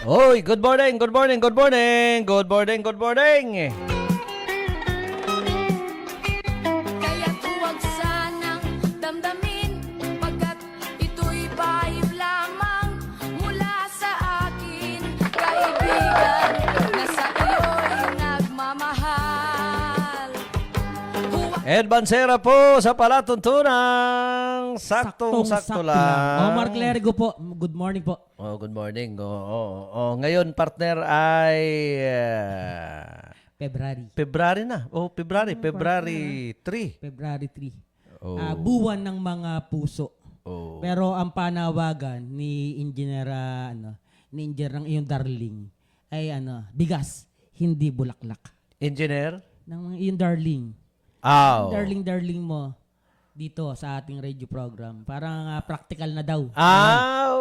Hoy, good morning, good morning, good morning, good morning, good morning. Kaya't huwag sanang damdamin pagkat ito'y bayib lamang mula sa akin, kaibigan na sa iyo'y nagmamahal. Ed Bansera po sa palatuntunang saktong-sakto lang. Omar Clerigo po. Good morning po. Oh, good morning. Ngayon, partner, ay February. February na. February 3. February 3. Oh. Buwan ng mga puso. Oh. Pero ang panawagan ni Engineer, ni Engineer ng iyong darling ay bigas, hindi bulaklak. Engineer? Ng iyong darling. Aw. Darling mo dito sa ating radio program. Parang practical na daw. Aw.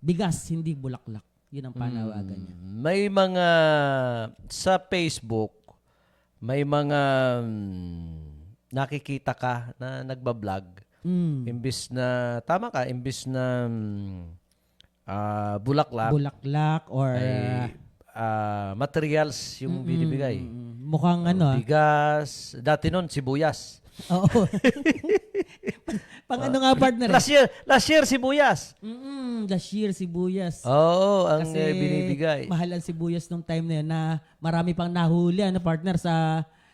Bigas, hindi bulaklak. Yun ang panawagan niya. May mga sa Facebook, may mga nakikita ka na nagbablog. Imbis na, tama ka, imbis na bulaklak, Or materials yung binibigay. mukhang Bigas, dati nun, sibuyas. Oo. Pang partner? Last year, sibuyas. Last year, sibuyas. Oo, ang Kasi binibigay. mahal ang sibuyas nung time na yun na marami pang nahuli, partner,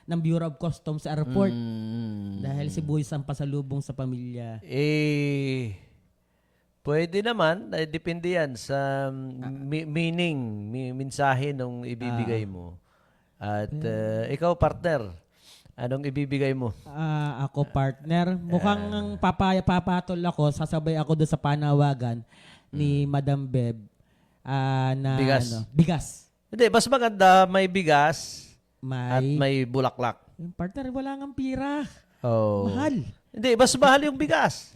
ng Bureau of Customs sa airport. Dahil sibuyas ang pasalubong sa pamilya. Pwede naman, depende yan sa mensahe nung ibibigay mo. At ikaw, partner, anong ibibigay mo? Ako, partner, mukhang papatol ako, sasabay ako doon sa panawagan ni Madam Beb na Bigas. Bigas. Hindi, mas maganda may bigas at May, may bulaklak. Yung partner, wala ngang pira. Oh. Mahal. Hindi, mas mahal yung bigas.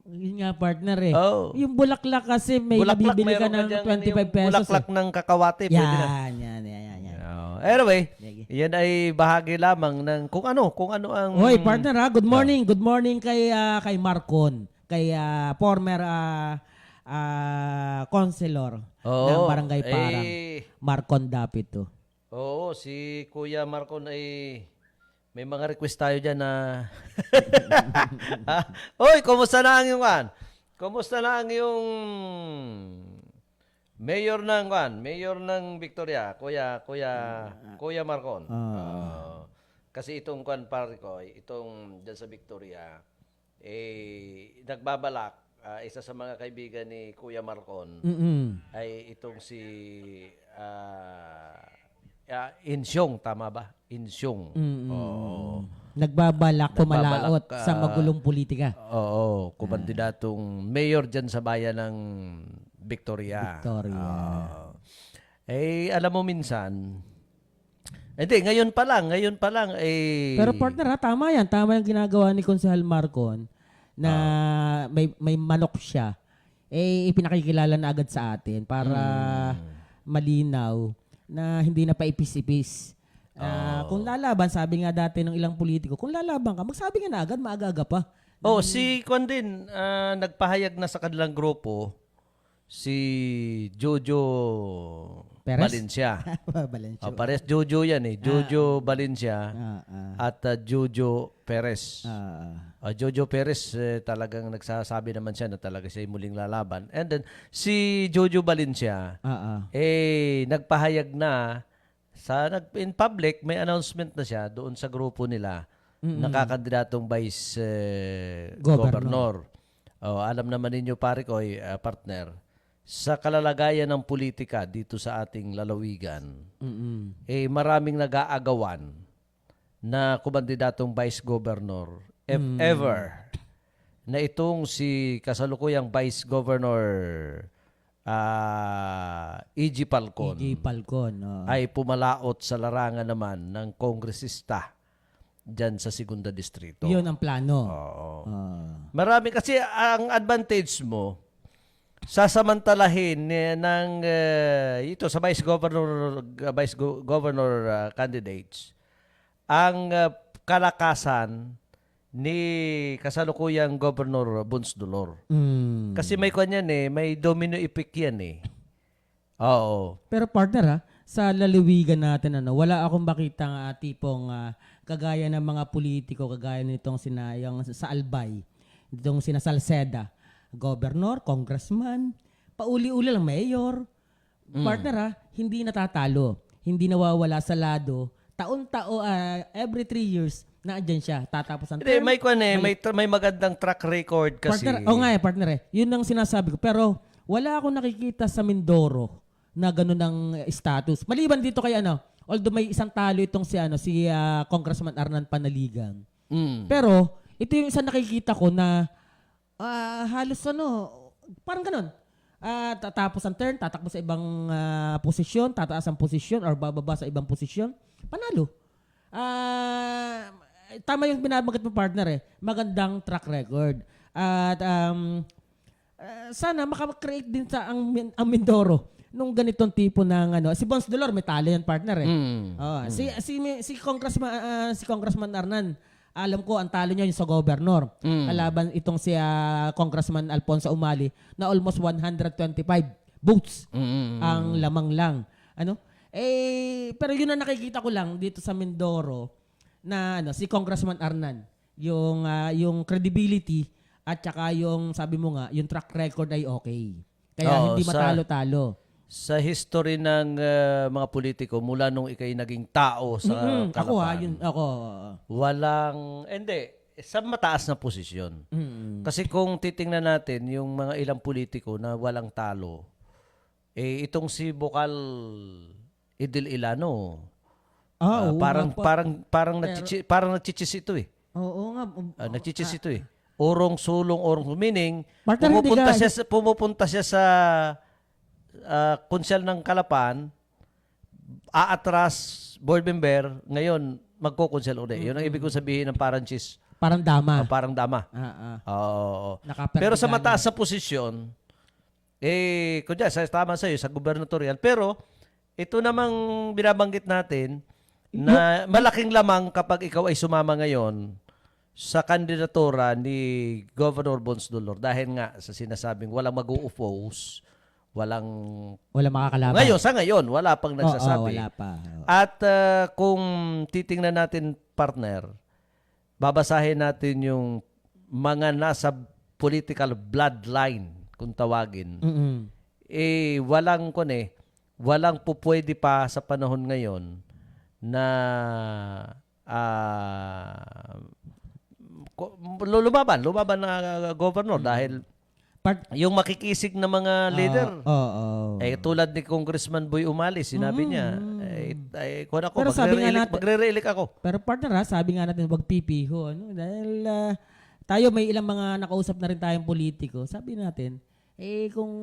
Yun nga, partner Oh. Yung bulaklak kasi may Bulaklak, nabibili ka meron ng dyan 25 yung pesos. bulaklak ng kakawate. Pwede na. Yan. Oh. Anyway, Sige. yan ay bahagi lamang ng kung ano ang... Hoy, partner good morning. Good morning kay Marcon, kay former councilor ng Barangay Parang. Marcon Dapito. Oo, si Kuya Marcon ay may mga request tayo dyan na... Hoy, kumusta na ang yung Kumusta na ang yung mayor ng Victoria, Kuya Marcon. Kasi itong pare ko, itong dyan sa Victoria, nagbabalak, isa sa mga kaibigan ni Kuya Marcon, ay itong si Insyong, tama ba? Insyong. Oo. Nagbabalak pumalaot Nagbabalak, sa magulong politika. Oo, kumandidatong mayor dyan sa bayan ng Victoria. Alam mo minsan, hindi, ngayon pa lang, Pero partner tama yan. Tama yung ginagawa ni Konsehal Marcon na may manok siya. Ipinakikilala na agad sa atin para malinaw na hindi na paipis-ipis. Kung lalaban, sabi nga dati ng ilang politiko, kung lalaban ka, magsabi nga na agad, maaga-aga pa. si Kwan din, nagpahayag na sa kanilang grupo, si Jojo Perez? Valencia. Valencia. Pares Jojo yan Jojo Valencia at Jojo Perez. Jojo Perez, talagang nagsasabi naman siya na talaga siya muling lalaban. And then, si Jojo Valencia, nagpahayag na, in public, may announcement na siya doon sa grupo nila, nakakandidatong vice governor. Alam naman ninyo, pare ko, partner, sa kalalagayan ng politika dito sa ating lalawigan, maraming nag-aagawan na kumandidatong vice governor. If ever na itong si kasalukuyang vice governor E.G. Falcon, ay pumalaot sa larangan naman ng kongresista dyan sa Segunda Distrito. Yun ang plano. Oo. Marami kasi ang advantage mo, sasamantalahin ito sa vice governor candidates ang kalakasan ni kasalukuyang Governor Bonsdolor. Mm. Kasi may kanyan may domino effect yan Oo. Pero partner sa lalawigan natin wala akong makitang tipong kagaya ng mga politiko kagaya nitong sinayang sa Albay, nitong sina Salceda, governor, congressman, pauli-uli lang mayor. Partner hindi natatalo, hindi nawawala sa lado. Taon-tao every 3 years nandiyan siya. Tatapos ang Hindi, term. may magandang track record kasi. Partner, partner Yun ang sinasabi ko. Pero wala akong nakikita sa Mindoro na ganun ang status. Maliban dito kay although may isang talo itong si Congressman Arnan Panaligan. Pero ito yung isang nakikita ko na halos parang ganun. Tatapos ang turn, tatakbo sa ibang posisyon, tataas ang posisyon or bababa sa ibang posisyon, panalo. Tama yung binabanggit mo partner magandang track record. At sana makakreate din sa ang Mindoro nung ganitong tipo ng si Bonsdolor may talo yan partner si Congressman Arnan, alam ko ang talo niya yung sa governor. Kalaban itong si Congressman Alfonso Umali na almost 125 votes ang lamang lang. Pero yun ang nakikita ko lang dito sa Mindoro na si Congressman Arnan, yung credibility at saka yung sabi mo nga, yung track record ay okay. Kaya hindi matalo-talo. Sa history ng mga politiko mula nung ikay naging tao sa Kalapan. Hindi, sa mataas na posisyon. Kasi kung titingnan natin yung mga ilang politiko na walang talo, itong si Bokal Idil Ilano, parang nagchichis ito Oo nga. Nagchichis ito Urong sulong, meaning Partner, pumupunta siya sa konsyal ng Kalapan, aatras board member, ngayon magko-konsyal ulit. Yun ang ibig ko sabihin ng parang cheese. Parang dama. Parang dama. Oo. Pero sa mataas sa posisyon, kunya, tama sa'yo, sa gubernatorial. Pero, ito namang binabanggit natin na malaking lamang kapag ikaw ay sumama ngayon sa kandidatura ni Governor Bonsdolor dahil nga sa sinasabing walang mag-u-oppose, walang makakalaban. Ngayon, wala pang nagsasabi. Wala pa. At kung titingnan natin, partner, babasahin natin yung mga nasa political bloodline, kung tawagin. Walang pupwede pa sa panahon ngayon na lumaban na governor dahil yung makikisig na mga leader, tulad ni Congressman Boy Umali, sinabi niya, magre-re-elect ako. Pero partner sabi nga natin, wag pipiho. Dahil tayo may ilang mga nakausap na rin tayong politiko. Sabi natin, kung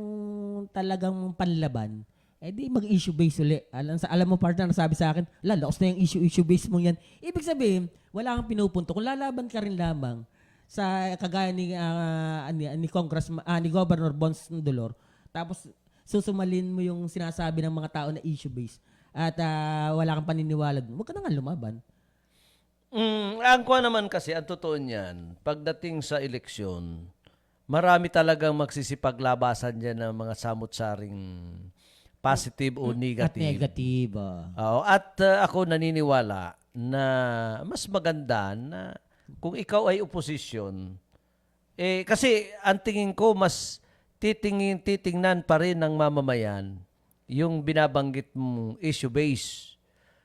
talagang panlaban, di mag-issue base ulit. Alam mo partner, sabi sa akin, laos na yung issue base mo yan. Ibig sabihin, wala kang pinupunto. Kung lalaban ka rin lamang, sa kagaya ni Congressman ni Governor Bonsdolor, tapos susumalin mo yung sinasabi ng mga tao na issue based at wala kang paniniwala dun, huwag ka na nga lumaban. Ang kuha naman kasi, ang totoo niyan, pagdating sa eleksyon, marami talagang magsisipaglabasan dyan ng mga samut-saring positive o negative. At negative. At ako naniniwala na mas maganda na kung ikaw ay oposisyon, kasi ang tingin ko mas titingnan pa rin ng mamamayan yung binabanggit mong issue base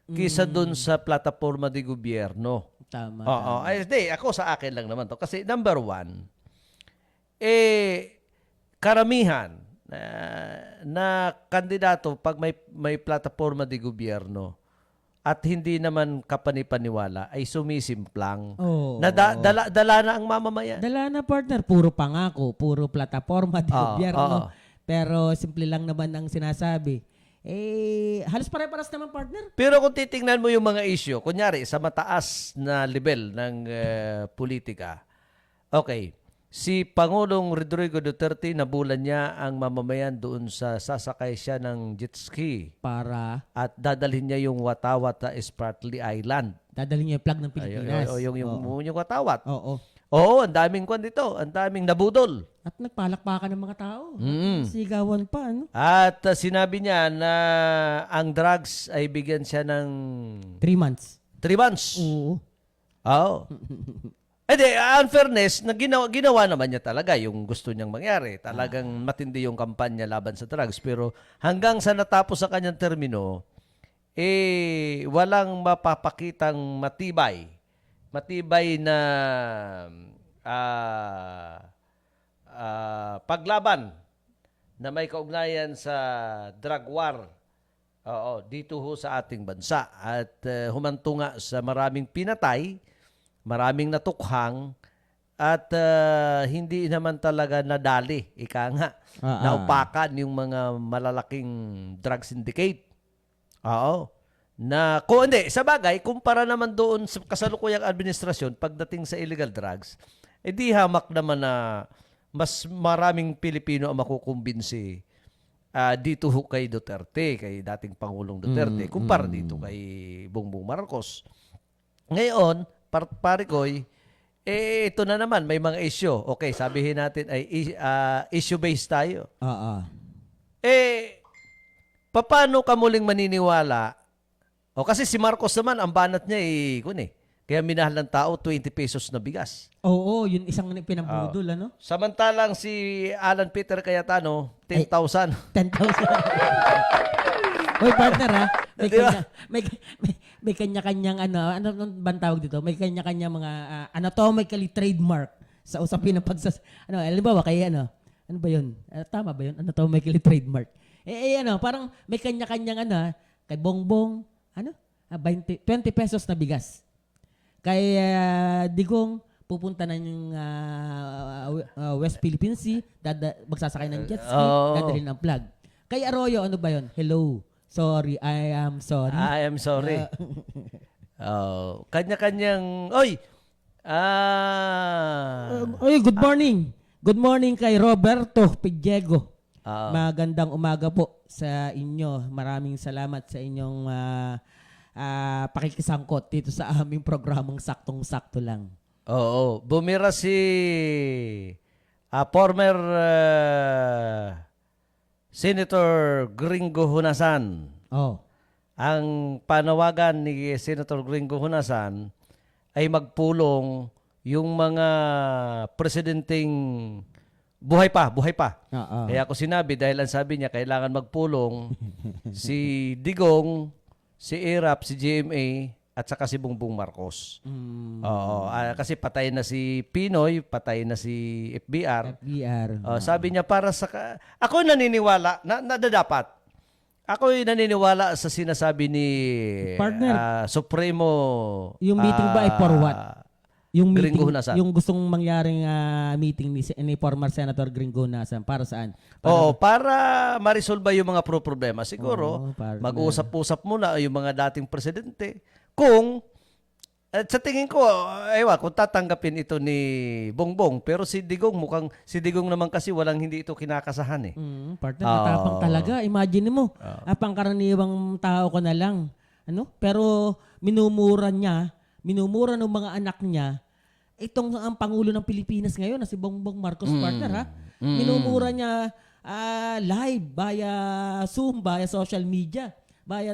kisa dun sa plataforma de gobyerno. Tama. Ako sa akin lang naman to. Kasi number one, karamihan na kandidato pag may plataforma de gobyerno, at hindi naman kapanipaniwala, ay sumisimplang. Dala na ang mamamayan. Dala na partner, puro pangako, puro plataforma, gobyerno. Pero simple lang naman ang sinasabi. Halos pare-paras naman partner. Pero kung titingnan mo yung mga issue, kunyari sa mataas na level ng politika, okay, si Pangulong Rodrigo Duterte nabulan niya ang mamamayan doon sa sasakay siya ng jet ski Para at dadalhin niya yung Watawata Spratly Island. dadalhin niya yung flag ng Pilipinas. Yung Watawat. Oo. Oo, ang daming kwan dito. Ang daming nabudol. At nagpalakpakan ng mga tao. Mm. Sigawan pa, ano? At sinabi niya na ang drugs ay bigyan siya ng 3 months. 3 months. Oo. Oo. Unfairness, na ginawa naman niya talaga yung gusto niyang mangyari. Talagang matindi yung kampanya laban sa drugs. Pero hanggang sa natapos sa kanyang termino, walang mapapakitang matibay na paglaban na may kaugnayan sa drug war. Oo, dito ho sa ating bansa. At humanto nga sa maraming pinatay, maraming natukhang, at hindi naman talaga nadali, ika nga, naupakan yung mga malalaking drug syndicate. Oo. Na, kung hindi, sa bagay, kumpara naman doon sa kasalukuyang administrasyon, pagdating sa illegal drugs, di hamak naman na mas maraming Pilipino ang makukumbinsi dito ho kay Duterte, kay dating Pangulong Duterte, kumpara dito kay Bongbong Marcos. Ngayon, Parikoy, ito na naman, may mga issue. Okay, sabihin natin ay issue-based tayo. Oo. Paano ka muling maniniwala? O kasi si Marcos naman, ang banat niya kaya minahal ng tao, 20 pesos na bigas. Oo, yun isang pinambudol, ano? Samantalang si Alan Peter Cayetano, 10,000. 10,000. Hoy, partner, ha? May kanya-kanyang ano bang tawag dito? May kanya-kanyang mga anatomically trademark sa usapin ng halimbawa kay ano ba 'yun? Tama ba 'yun? Anatomically trademark. Parang may kanya-kanyang kay Bongbong 20 pesos na bigas. Kay Digong pupunta na yung West Philippine Sea, magsasakay ng jet ski, dadalhin ng plug. Kay Arroyo, ano ba 'yun? Hello. Sorry, I am sorry. I am sorry. Kanya-kanyang... Oy! Good morning. Good morning kay Roberto Pillego. Magandang umaga po sa inyo. Maraming salamat sa inyong pakikisangkot dito sa aming programang Saktong-Sakto Lang. Oo. Bumira si former Senator Gringo Hunasan. Oh. Ang panawagan ni Senator Gringo Hunasan ay magpulong yung mga presidenteng buhay pa. Kaya ako sinabi, dahil ang sabi niya, kailangan magpulong si Digong, si Irap, si GMA, at saka si Bongbong Marcos. Oo, kasi patay na si Pinoy, patay na si FBR. Sabi niya para sa... Ako naniniwala na dapat. Ako naniniwala sa sinasabi ni Partner, Supremo... Yung meeting ba ay for what? Yung meeting, Gringo Hunasan. yung gustong mangyaring meeting ni former Senator Gringo Hunasan, para saan? Para ma-resolve yung mga problema. Siguro, partner. mag-uusap-usap muna yung mga dating presidente. Kung, sa tingin ko, kung tatanggapin ito ni Bongbong, pero si Digong naman kasi hindi ito kinakasahan Partner, matapang talaga. Imagine mo, pangkaraniwang tao ko na lang. Pero minumura ng mga anak niya, ang Pangulo ng Pilipinas ngayon na si Bongbong Marcos, partner, ha? Minumura niya live, via Zoom, via social media,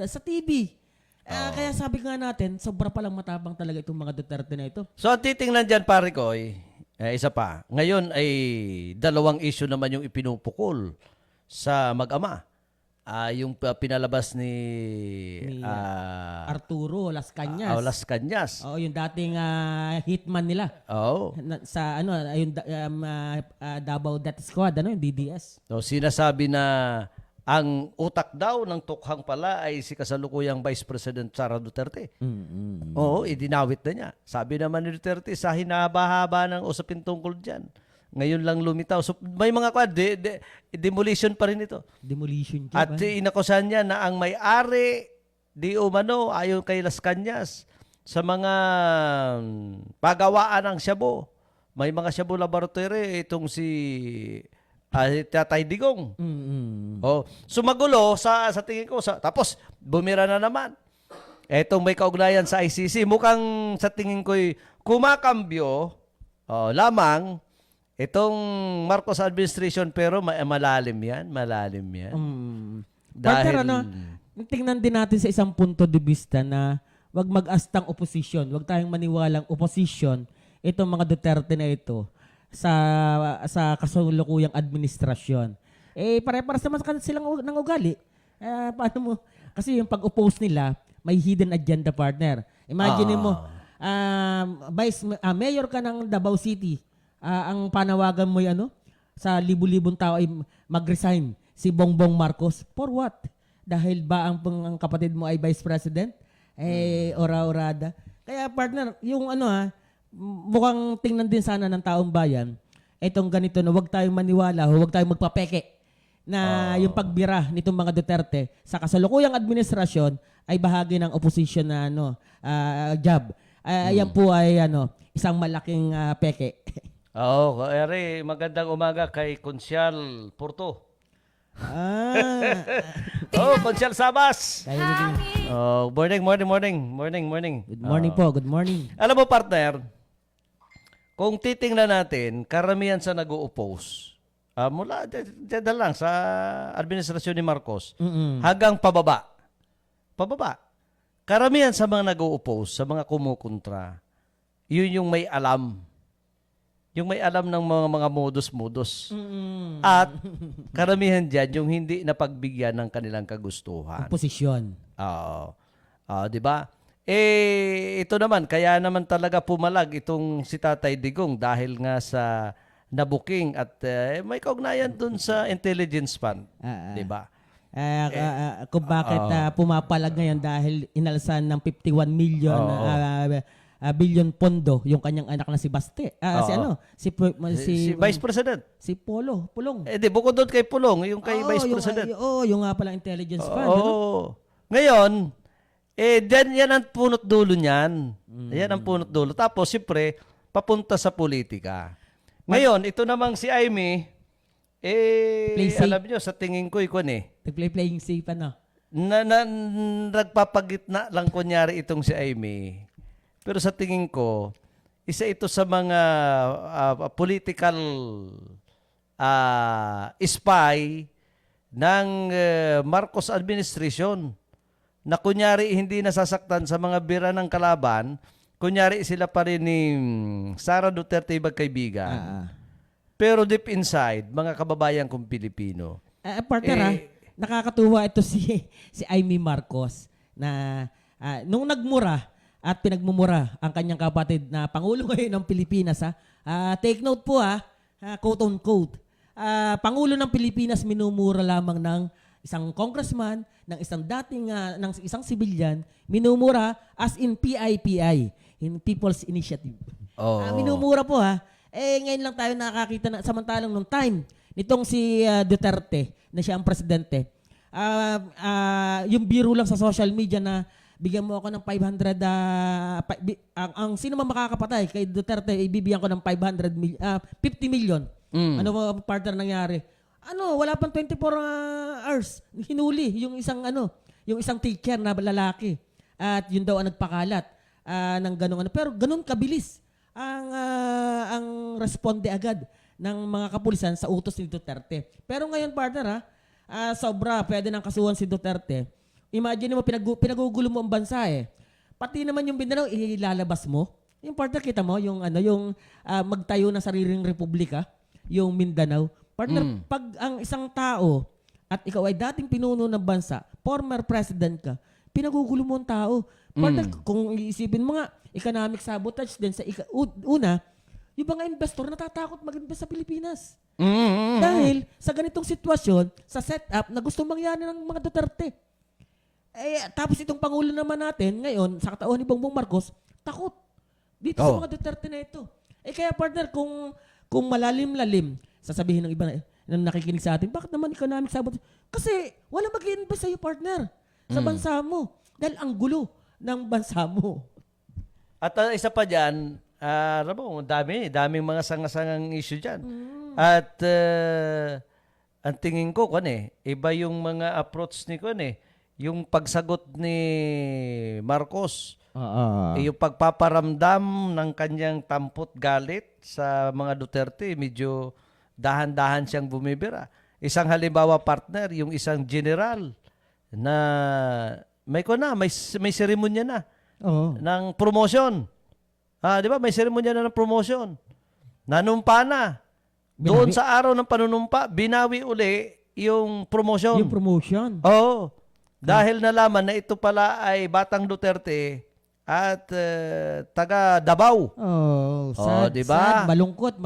sa TV. Kaya sabi nga natin, sobra palang matapang talaga itong mga Duterte na ito. So, titingnan dyan, pare ko, isa pa. Ngayon ay 2 issue naman yung ipinupukol sa mag-ama. Yung pinalabas ni Arturo Las Cañas. Las Cañas. Yung dating hitman nila. Sa yung Davao Death Squad, yung DDS. So, sinasabi na ang utak daw ng tukhang pala ay si kasalukuyang Vice President Sara Duterte. Oo, idinawit na niya. Sabi naman ni Duterte, sa hinahaba-haba ng usapin tungkol dyan. Ngayon lang lumitaw. So, may mga demolition pa rin ito. Demolition. At inakusahan niya na ang may-ari, di umano, ayon kay Las Cañas, sa mga pagawaan ng Shabu, may mga Shabu Laboratory itong si Tatay Digong. Oh, sumagulo sa tingin ko tapos bumira na naman. Etong may kaugnayan sa ICC, mukhang sa tingin ko'y kumakambyo lamang itong Marcos administration, pero malalim yan. Partner, tingnan din natin sa isang punto de vista na wag mag-astang oposisyon, wag tayong maniwalang oposisyon itong mga Duterte na ito sa kasalukuyang administrasyon. Pare-pares naman silang ng ugali. Paano mo? Kasi yung pag-oppose nila, may hidden agenda, partner. Imagine mo, mayor ka ng Davao City, ang panawagan mo sa libu-libong tao ay mag-resign si Bongbong Marcos. For what? Dahil ba ang kapatid mo ay vice president? Ora-orada. Kaya, partner, yung mukhang tingnan din sana ng taong bayan, etong ganito na huwag tayong maniwala, huwag tayong magpapeke na yung pagbira nitong mga Duterte sa kasalukuyang administrasyon ay bahagi ng opposition na job. Yan po ay isang malaking peke. Oo, ere, magandang umaga kay Konsyal Porto. Konsyal Sabas. Morning. Good morning po, good morning. Alam mo, partner, kung titingnan natin, karamihan sa nag-o-oppose, mula dyan lang sa administrasyon ni Marcos, hanggang pababa. Karamihan sa mga nag-o-oppose, sa mga kumukontra, yun yung may alam. Yung may alam ng mga modus-modus. At karamihan dyan, yung hindi napagbigyan ng kanilang kagustuhan. Posisyon. Oo. Di ba? Ito naman, kaya naman talaga pumalag itong si Tatay Digong dahil nga sa nabuking at may kaugnayan dun sa intelligence fund. Di ba? Kung bakit pumapalag ngayon dahil inalsan ng 51 million billion pondo yung kanyang anak na si Baste. Si Vice President. Si Pulong. Bukod doon kay Pulong, yung kay Vice President. Yung nga pala intelligence fund. Ngayon, yan ang punot dulo niyan. Yan ang punot dulo. Tapos, siyempre, papunta sa politika. Ngayon, ito namang si Amy, alam nyo, sa tingin ko, Playing safe, nagpapagitna lang kunyari itong si Amy. Pero sa tingin ko, isa ito sa mga political spy ng Marcos administration na kunyari hindi nasasaktan sa mga bira ng kalaban, kunyari sila pa rin ni Sara Duterte magkaibigan. Pero deep inside, mga kababayan kong Pilipino. Partner, nakakatuwa ito si Amy Marcos na nung nagmura at pinagmumura ang kanyang kapatid na Pangulo ngayon ng Pilipinas. Take note po quote on quote. Pangulo ng Pilipinas minumura lamang ng isang congressman, ng isang ng isang civilian, minumura as in PIPI, in People's Initiative. Minumura po ngayon lang tayo nakakita na samantalang nung time nitong si Duterte na siya ang presidente. Yung biro lang sa social media na bigyan mo ako ng 500 ang sino man makakapatay kay Duterte ibibigyan ko ng 50 million. Ano ba partner nangyari? Wala pang 24 hours. Hinuli yung isang teacher na lalaki. At yun daw ang nagpakalat ng ganung Pero ganun kabilis ang responde agad ng mga kapulisan sa utos ni Duterte. Pero ngayon partner sobra pwede nang kasuhan si Duterte. Imagine mo pinagugulo mo ang bansa Pati naman yung Mindanao ilalabas mo. Yung partner kita mo yung magtayo ng sariling republika, yung Mindanao. Partner, pag ang isang tao at ikaw ay dating pinuno ng bansa, former president ka, pinagugulo mo ang tao. Partner, kung iisipin mo nga, economic sabotage din sa una, yung mga investor natatakot mag-invest sa Pilipinas. Dahil sa ganitong sitwasyon, sa setup na gusto mangyari ng mga Duterte. Tapos itong Pangulo naman natin, ngayon, sa katauhan ni Bongbong Marcos, takot. Dito sa mga Duterte na ito. Kaya partner, kung malalim-lalim, sasabihin ng iba na nakikinig sa atin, bakit naman economic sabotage? Kasi wala mag-i-invest sa'yo, partner, sa bansa mo. Dahil ang gulo ng bansa mo. At isa pa dyan, alam mo, daming mga sangasangang issue dyan. At ang tingin ko, iba yung mga approach ni yung pagsagot ni Marcos, yung pagpaparamdam ng kanyang tampot galit sa mga Duterte, medyo dahan-dahan siyang bumibira. Isang halimbawa, partner, yung isang general na may seremonya na ng promotion. Di ba? May seremonya na ng promotion. Nanumpa na. Doon sa araw ng panunumpa, binawi uli yung promotion. Yung promotion. Oo. Dahil nalaman na ito pala ay Batang Duterte at taga Davao. Sad, di ba? sad, malungkot.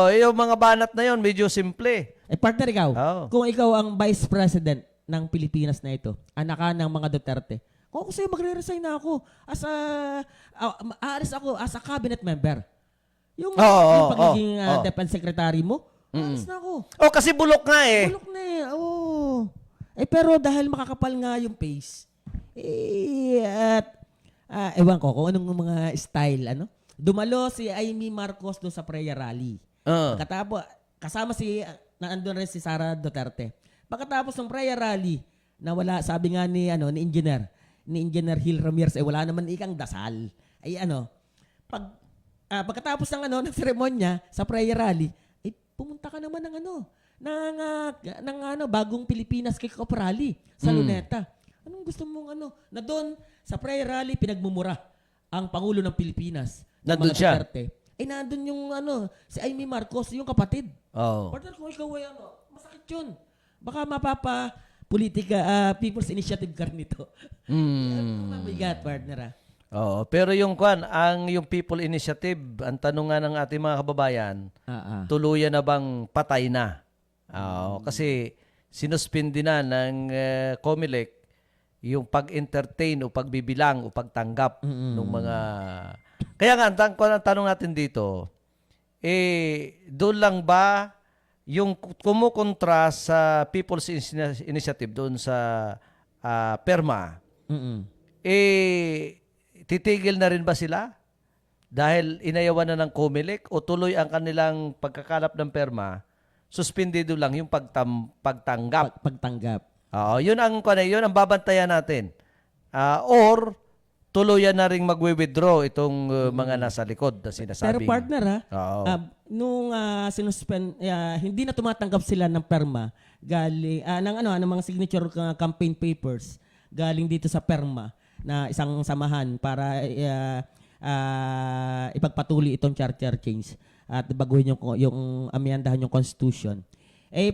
Yung mga banat na yon medyo simple. Partner, ikaw, Oo. kung ikaw ang Vice President ng Pilipinas na ito, anak ka ng mga Duterte, kung ako sa'yo, magre-resign na ako aalis ako as a cabinet member. Yung pagiging defense secretary mo, aalis na ako. Kasi bulok nga eh. Bulok na eh. Pero dahil makakapal nga yung pace, ewan ko kung anong mga style, dumalo si Amy Marcos doon sa prayer rally. Pagkatapos, kasama nandun rin si Sara Duterte. Pagkatapos ng prayer rally, nawala, sabi nga ni Engineer Hill Ramirez, wala naman ikang dasal. Pagkatapos ng seremonya sa prayer rally, pumunta ka naman ng bagong Pilipinas kick-off rally sa Luneta. Anong gusto mong na doon sa prayer rally pinagmumura ang Pangulo ng Pilipinas. Nandun siya? Duterte. Nandun yung si Amy Marcos, yung kapatid. Partner, kung ikaw ay masakit yun. Baka politika, People's Initiative ka nito. Mabigat, partner. Pero yung yung People Initiative, ang tanong nga ng ating mga kababayan, tuluyan na bang patay na? Kasi sinuspindi na ng COMELEC yung pag-entertain o pagbibilang o pagtanggap ng mga... Kaya nga, ang tanong natin dito, doon lang ba yung kumukontra sa People's Initiative doon sa PERMA, titigil na rin ba sila? Dahil inayawan na ng COMELEC o tuloy ang kanilang pagkakalap ng PERMA, suspendido lang yung pagtanggap. Pagtanggap. Yun ang babantayan natin. Or tuluyan na ring magwi-withdraw itong mga nasa likod na sinasabing. Pero partner nung hindi na tumatanggap sila ng PERMA galing ng mga signature campaign papers galing dito sa PERMA na isang samahan para ipagpatuloy itong charter change at baguhin yung amyandahan yung constitution.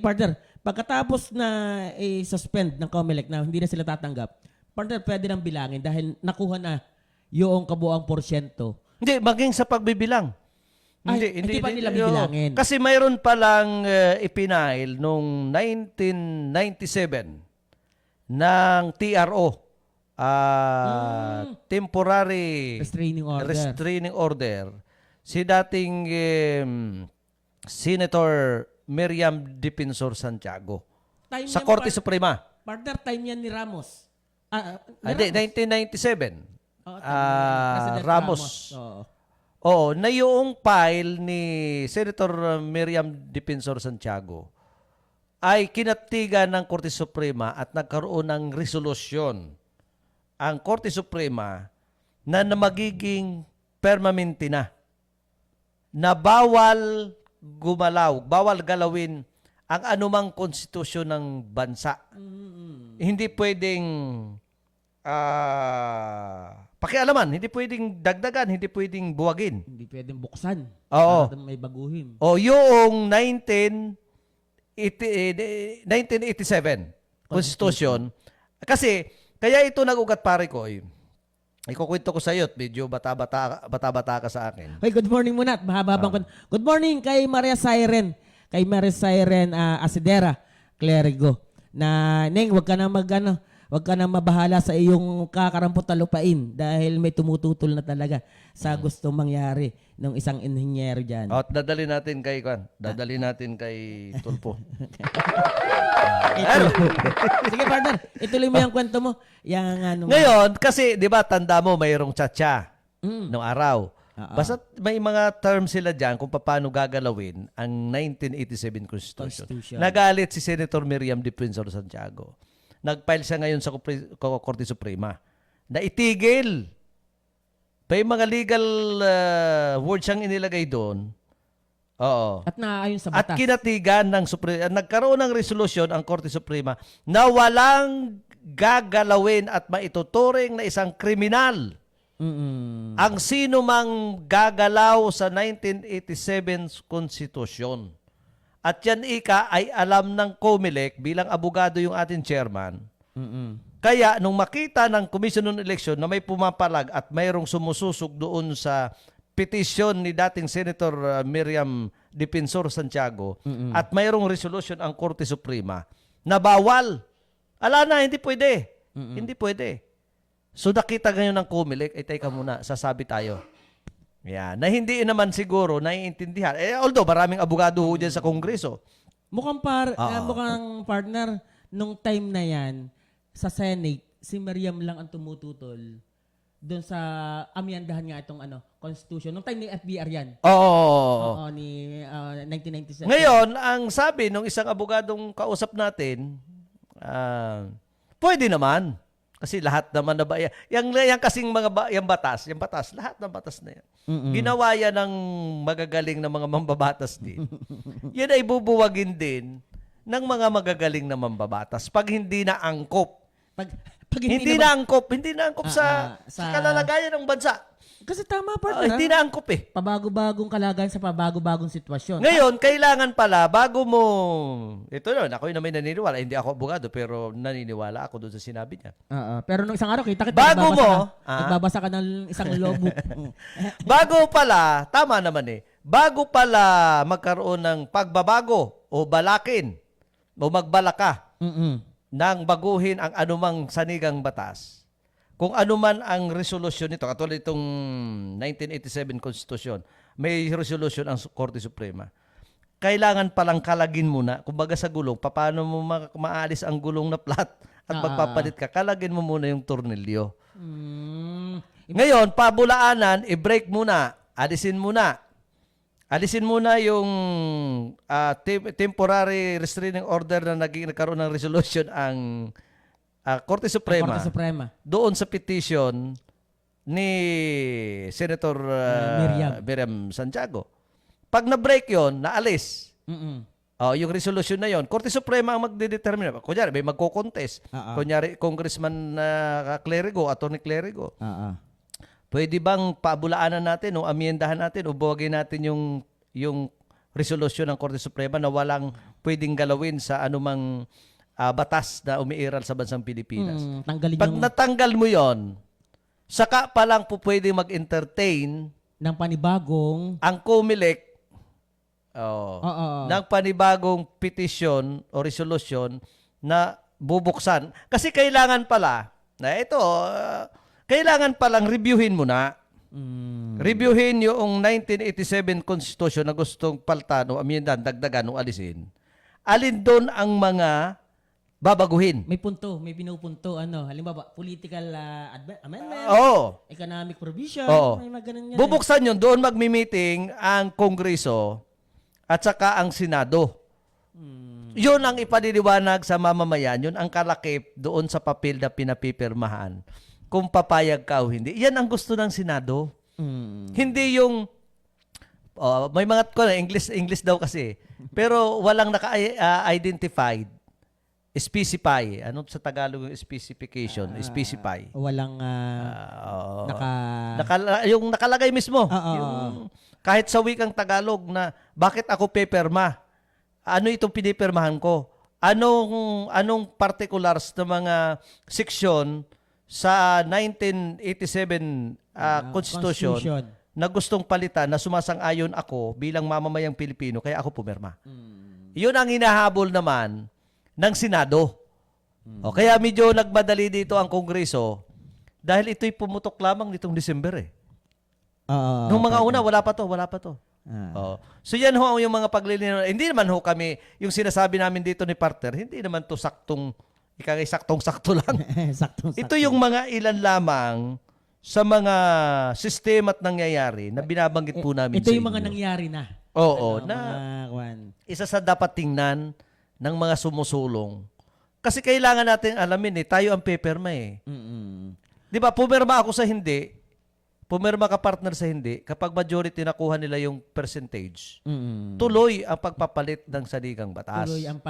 Partner, pagkatapos na suspend ng COMELEC na hindi na sila tatanggap, partner, pwede nang bilangin dahil nakuha na yung kabuang porsyento. Hindi, maging sa pagbibilang. Hindi pa nila bibilangin. Kasi mayroon palang ipinail noong 1997 ng TRO, Temporary Restraining Order, si dating Senator Miriam Defensor Santiago sa Korte Suprema. Partner, time yan ni Ramos. 1997. President Ramos. Na yung file ni Senator Miriam Defensor Santiago ay kinatigan ng Korte Suprema at nagkaroon ng resolusyon ang Korte Suprema na magiging permanente na bawal gumalaw, bawal galawin ang anumang konstitusyon ng bansa. Hindi pwedeng pakialaman, hindi pwedeng dagdagan, hindi pwedeng buwagin. Hindi pwedeng buksan. May baguhin. Yung 1987 Constitution. Kasi, kaya ito nag-ugat pare ko. Ikukwento ko sa iyo, medyo bata-bata ka sa akin. Hey, good morning muna at mahaba-habang good morning kay Maria Siren. Kay Maria Siren Asidera, Clerigo. Na, Neng, wag ka na mabahala sa iyong kakarampot na lupain dahil may tumututol na talaga sa gustong mangyari ng isang inhinyero dyan. At dadali natin kay Tulpo. Sige partner, ituloy mo yung kwento mo. Ngayon, kasi di ba tanda mo mayroong tsa-tsa noong araw. Basta may mga terms sila dyan kung paano gagalawin ang 1987 Constitution. Nagalit si Senator Miriam Defensor Santiago. Nag-file siya ngayon sa Korte Suprema na itigil. May mga legal words siyang inilagay doon. Oo. At naaayon sa At batas. kinatigan ng nagkaroon ng resolusyon ang Korte Suprema na walang gagalawin at maituturing na isang kriminal ang sino mang gagalaw sa 1987 Constitution. At yan ay alam ng COMELEC bilang abogado yung ating chairman. Kaya nung makita ng Commission on Election na may pumapalag at mayroong sumususog doon sa petition ni dating Senator Miriam Defensor Santiago at mayroong resolution ang Korte Suprema na bawal. Ala na, hindi pwede. Hindi pwede. So nakita ngayon ng COMELEC, teka muna, sasabi tayo. Yeah, na hindi naman siguro naiintindihan. Although maraming abogado ho dyan sa Kongreso. Mukhang partner, nung time na yan, sa Senate, si Miriam lang ang tumututol doon sa amyandahan nga itong Constitution. Nung time ni FBR yan. Oo, ni 1997. Ngayon, ang sabi ng isang abogadong kausap natin, pwede naman. Kasi lahat naman na ba, yung kasing yung batas, lahat ng batas na yan. Ginawa yan ng magagaling na mga mambabatas din. Yan ay bubuwagin din ng mga magagaling na mambabatas pag hindi na angkop. Pag Hindi na angkop sa kalalagayan ng bansa. Kasi tama, partner. Hindi na angkop eh. Pabago-bagong kalagayan sa pabago-bagong sitwasyon. Ngayon, kailangan pala, bago mo, ito nun, ako na may naniniwala, hindi ako abogado, pero naniniwala ako doon sa sinabi niya. Pero nung isang araw, kita Bago nagbabasa ka ng isang logbook. Bago pala, tama naman eh, bago pala magkaroon ng pagbabago o balakin o magbalaka nang baguhin ang anumang sanigang batas, kung anuman ang resolusyon nito, katulad itong 1987 Constitution, may resolusyon ang Korte Suprema. Kailangan palang kalagin muna, kumbaga sa gulong, paano mo maalis ang gulong na flat at magpapalit ka, kalagin mo muna yung tornilyo. Ngayon, pabulaanan, i-break muna, alisin muna. Alisin muna yung temporary restraining order na nagkaroon ng resolution ang Korte Suprema, doon sa petition ni Senator Miriam Santiago. Pag na-break yon, naalis. Yung resolution na yon, Korte Suprema ang magdedetermine. Kunyari, may magko-contest. Kunyari, Congressman Clerigo, Attorney Clerigo. Pwede bang paabulaanan natin o amyendahan natin o buwagin natin yung resolution ng Korte Suprema na walang pwedeng galawin sa anumang batas na umiiral sa bansang Pilipinas. Pag natanggal mo yon, saka pa lang po pwede mag-entertain ng panibagong ang COMELEC ng panibagong petition o resolution na bubuksan. Kasi kailangan pala, kailangan palang reviewin mo na. Reviewin yung 1987 Constitution na gustong paltan o amyendan, dagdagan o alisin. Alin doon ang mga babaguhin? May punto, may pinupunto. Halimbawa, political amendment, economic provision, may mga ganun yan. Bubuksan yun, doon magmi-meeting ang Kongreso at saka ang Senado. Yun ang ipaniliwanag sa mamamayan, yun ang kalakip doon sa papel na pinapipirmahan. Kung papayag ka o hindi. Yan ang gusto ng Senado. Hindi yung may mga English daw kasi. Pero walang naka-identified. Specify. Ano sa Tagalog yung specification? Specify. Walang yung nakalagay mismo. Yung, kahit sa wikang Tagalog na bakit ako pepirma? Ano itong pinipirmahan ko? Anong particulars ng mga section sa 1987 Constitution na gustong palitan na sumasang-ayon ako bilang mamamayang Pilipino kaya ako pumirma. Yun ang hinahabol naman ng Senado. Kaya medyo nagmadali dito ang Kongreso dahil ito'y pumutok lamang nitong December eh. Nung mga una, wala pa to. So yan ho yung mga paglilinaw. Hindi naman ho kami, yung sinasabi namin dito ni partner, hindi naman to saktong-sakto lang. Saktong-sakto. Ito yung mga ilan lamang sa mga sistema at nangyayari na binabanggit po namin Ito sa yung mga inyo. nangyari na. Oo, Ano, na mga kwan. isa sa dapat tingnan ng mga sumusulong. Kasi kailangan natin alamin tayo ang pepperma Mm-mm. Di ba, pumirma ako sa hindi, pumirma ka partner sa hindi, kapag majority nakuha nila yung percentage, Mm-mm. tuloy ang pagpapalit ng saligang batas. Tuloy ang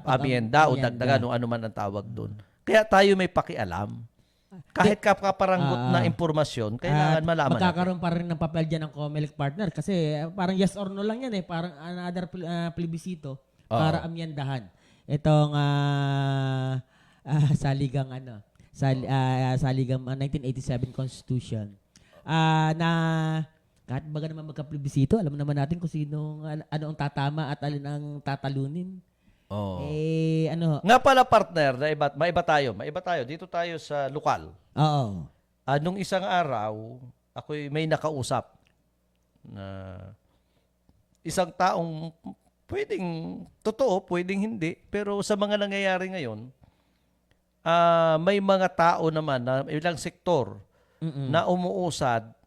Amienda o dagdagan o ano man ang tawag doon. Kaya tayo may pakialam. Kahit kaparanggot na impormasyon, kailangan malaman natin. Magkakaroon pa rin ng papel dyan ng COMELEC partner kasi parang yes or no lang yan parang another plebisito para amyendahan itong saligang saligang 1987 Constitution na kahit baga naman magka-plebisito, alam naman natin kung sino ano ang tatama at alin ang tatalunin. Oh. Ano? Nga pala partner, maiba tayo. Dito tayo sa lokal. Oo. Nung isang araw, ako'y may nakausap na isang taong pwedeng totoo, pwedeng hindi. Pero sa mga nangyayari ngayon, may mga tao naman na ilang sektor na umuusad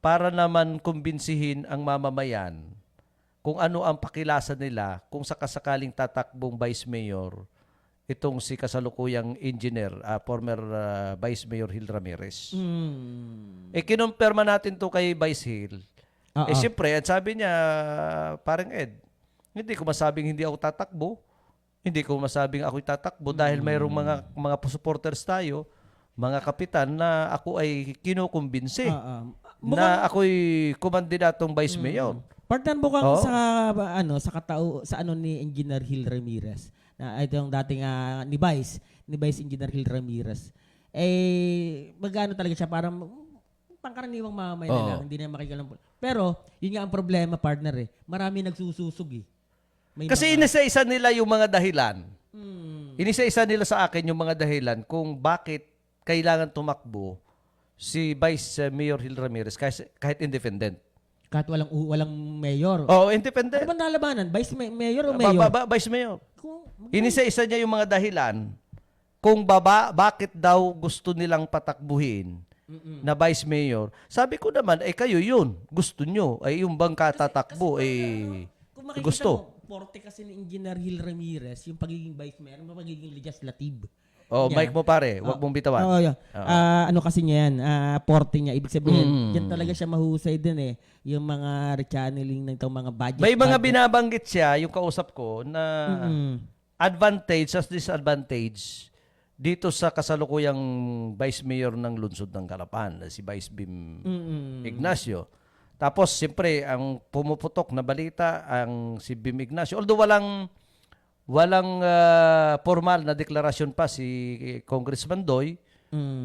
para naman kumbinsihin ang mamamayan kung ano ang pakilasan nila kung sakasakaling tatakbong Vice Mayor itong si kasalukuyang engineer, former Vice Mayor Hil Ramirez. Kinumpirma natin to kay Vice Hil. Siyempre, at sabi niya, parang Ed, hindi ko masabing hindi ako tatakbo. Hindi ko masabing ako'y tatakbo dahil mayroong mga supporters tayo, mga kapitan na ako ay kinukumbinsi na ako'y kumandidatong Vice Mayor. Partner mukhang sa ano ni Engineer Hil Ramirez na itong dating ni Vice Engineer Hil Ramirez. Magano talaga siya parang pangkaraniwang mamamayan na lang, hindi na makikialam. Pero yun nga ang problema, partner Marami nagsususog Kasi inisa-isa nila yung mga dahilan. Inisa-isa nila sa akin yung mga dahilan kung bakit kailangan tumakbo si Vice Mayor Hil Ramirez kahit independent. Kahit walang mayor. Independent. Ano ba nalabanan? Vice Mayor o mayor? Vice Mayor. Inisa-isa niya yung mga dahilan kung bakit daw gusto nilang patakbuhin na Vice Mayor. Sabi ko naman, kayo yun. Gusto nyo. Yung bang katatakbo, kung makikita gusto. mo, forte kasi ni Engineer Hil Ramirez, yung pagiging Vice Mayor, yung pagiging legislative. Mic mo pare. Huwag mong bitawan. Yeah. Ano kasi niya yan, porte niya. Ibig sabihin, yan talaga siya mahusay din yung mga rechanneling ng itong mga budget. May mga binabanggit siya, yung kausap ko, na advantage as disadvantage dito sa kasalukuyang Vice Mayor ng Lungsod ng Calapan, si Vice Bim Ignacio. Tapos, siyempre, ang pumuputok na balita, ang si Bim Ignacio. Although walang formal na deklarasyon pa si Congressman Doy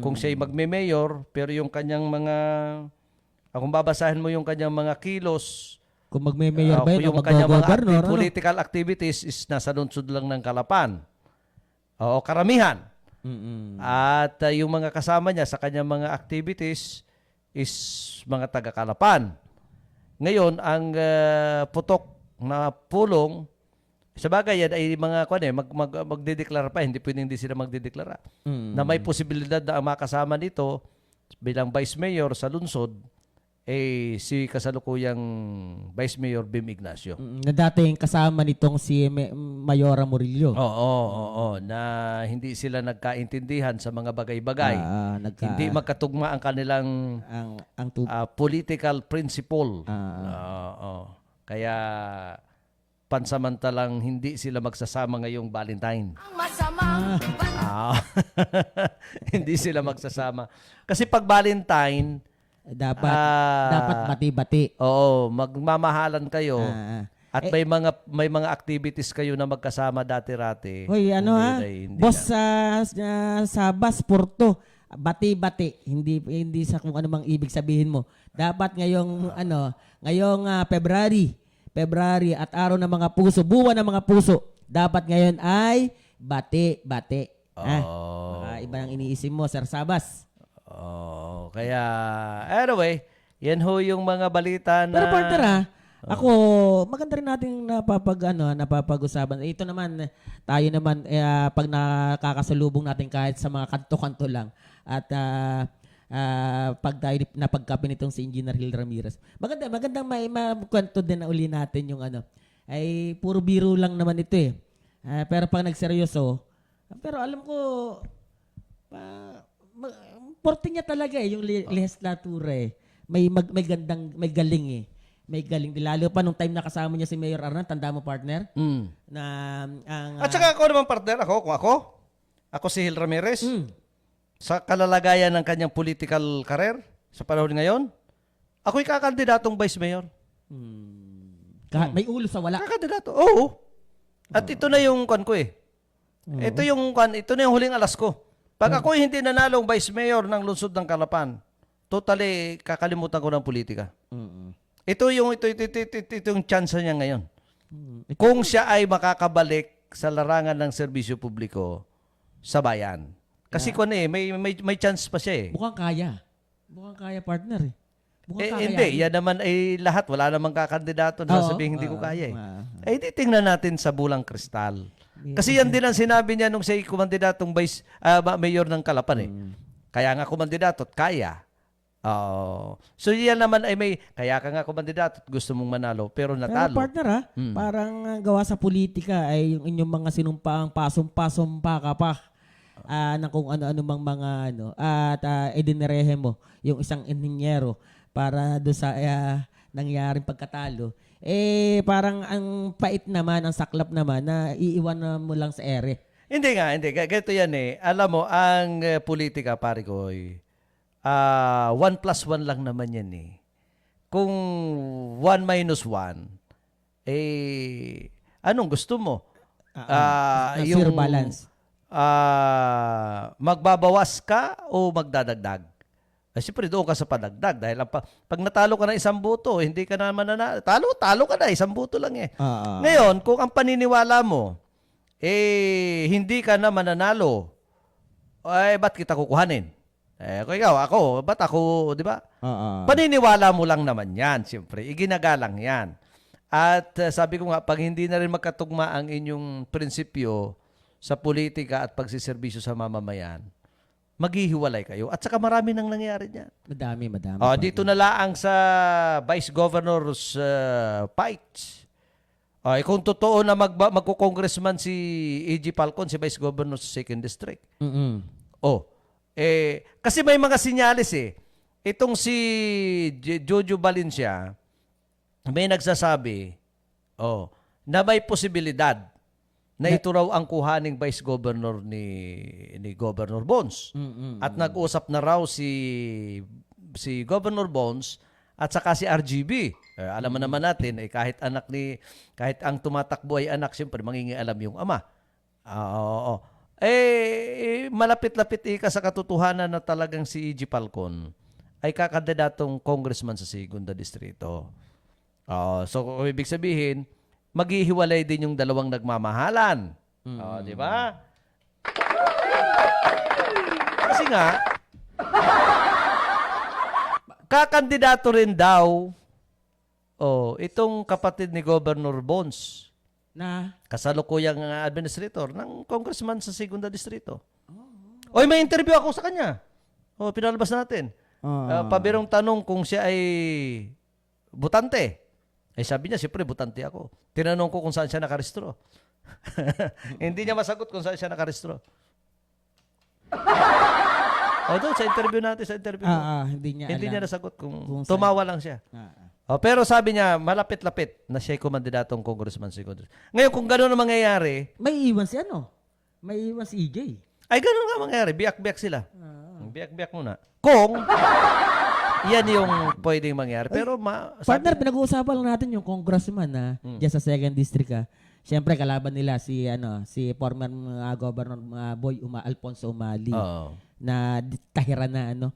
kung siya'y magme-mayor, pero yung kanyang kung babasahin mo yung kanyang mga kilos, kung magme-mayor ba yun, yung kanyang mga political activities is nasa lungsod lang ng Calapan. Karamihan. At yung mga kasama niya sa kanyang mga activities is mga taga-Calapan. Ngayon, ang putok na pulong, sa bagay yan ay mga magdedeklara pa, hindi pwedeng hindi sila magdedeklara. Na may posibilidad na ang makasama nito bilang Vice Mayor sa lungsod si kasalukuyang Vice Mayor Bim Ignacio. Na dating kasama nitong si Mayora Murillo. Oo, na hindi sila nagkaintindihan sa mga bagay-bagay. Hindi magkatugma ang kanilang political principle. Kaya pansamantalang hindi sila magsasama ngayong Valentine. Ang masamang Hindi sila magsasama. Kasi pag Valentine, dapat bati-bati. Oo, magmamahalan kayo. At may mga activities kayo na magkasama dati-rati. Hoy, boss sa Bas Porto, bati-bati. Hindi sa kung ano mang ibig sabihin mo. Dapat ngayong February at araw ng mga puso, buwan ng mga puso, dapat ngayon ay bati-bati. Iba ang iniisip mo, Sir Sabas. Kaya anyway, yan ho yung mga balita na... Pero partner ako, maganda rin nating napapag-usapan. Ito naman, tayo naman, pag nakakasalubong natin kahit sa mga kanto-kanto lang, at pag tayo napagkape nitong si Engineer Hil Ramirez. Magandang may makwento din na uli natin yung ay puro biro lang naman ito eh. Pero pag nagseryoso, pero alam ko, forte niya talaga eh, yung legislatura eh. May galing eh. May galing. Lalo pa nung time na kasama niya si Mayor Arnan, tanda mo partner? Na At saka ako naman partner, kung ako si Hil Ramirez, sa kalalagayan ng kanyang political career sa panahon ngayon, ako'y kakandidatong vice mayor. May ulo sa wala. Kakandidato, oo. At ito na yung kan ko eh. Ito na yung huling alas ko. Pag ako'y hindi nanalong vice mayor ng lungsod ng Calapan, totally kakalimutan ko ng politika. Ito yung chance niya ngayon. Kung siya ay makakabalik sa larangan ng serbisyo publiko sa bayan. Kasi may chance pa siya eh. Mukhang kaya partner eh. Hindi, yan naman ay lahat. Wala namang kakandidato na sabihin hindi ko kaya eh. Di tingnan natin sa bulang kristal. Kasi yan din ang sinabi niya nung siya kumandidatong mayor ng Calapan eh. Kaya nga kumandidato at kaya. So yan naman ay kaya ka nga kumandidato at gusto mong manalo pero natalo. Pero partner parang gawa sa politika ay yung inyong mga sinumpaang pasumpa ka pa ng kung ano-ano mang mga at edinerehe mo yung isang inhinyero para do sa nangyaring pagkatalo. Parang ang pait naman, ang saklap naman na iiwan mo lang sa ere. Hindi. Ganito yan eh. Alam mo, ang politika, pare ko, 1 plus 1 lang naman yan eh. Kung 1 minus 1, anong gusto mo? Zero balance. Magbabawas ka o magdadagdag? Siyempre doon ka sa padagdag dahil pag natalo ka ng 1 boto, hindi ka na mananalo. Talo ka na, 1 boto lang eh. Ngayon, kung ang paniniwala mo, hindi ka na mananalo, ba't kita kukuhanin? Ba't ako, di ba? Paniniwala mo lang naman yan, siyempre. Iginagalang yan. At sabi ko nga, pag hindi na rin magkatugma ang inyong prinsipyo sa politika at pagsiservisyo sa mamamayan, maghihiwalay kayo. At saka marami nang nangyari niyan. Madami. Dito na laang sa Vice Governor's fights. Kung totoo na magko-congressman si E.G. Falcon, si Vice Governor sa 2nd District. Kasi may mga sinyalis eh. Itong si Jojo Valencia, may nagsasabi na may posibilidad na ito raw ang kuhaning Vice Governor ni Governor Bones. At nag-usap na raw si Governor Bones at saka si RGB. Alam mo naman natin, kahit ang tumatakbo ay anak, siyempre mangingialam yung ama. Malapit-lapit sa katotohanan na talagang si E.G. Falcon ay kakandidatong congressman sa 2nd Distrito. So, ibig sabihin, maghihiwalay din yung dalawang nagmamahalan. Di ba? Kasi nga, kakandidato rin daw itong kapatid ni Governor Bones Na? kasalukuyang administrator ng congressman sa 2nd Distrito. May interview ako sa kanya. Pinalabas natin. Pabirong tanong kung siya ay butante. Sabi niya, siyempre, butante ako. Tinanong ko kung saan siya nakarestro. Hindi niya masagot kung saan siya nakarestro. Doon, sa interview natin, Hindi niya nasagot kung tumawa lang siya. Pero sabi niya, malapit-lapit na siya'y kumandidatong congressman sa 2nd District. Ngayon, kung gano'n ang mangyayari, may iwan si EJ. ay gano'n nga mangyayari. Biyak-biyak sila. Biyak-biyak muna. Kung yan yung pwedeng mangyari. Pero partner, pinag-uusapan lang natin yung congressman na dyan sa 2nd District Siyempre kalaban nila si former Governor Boy Alfonso Umali na tahiran na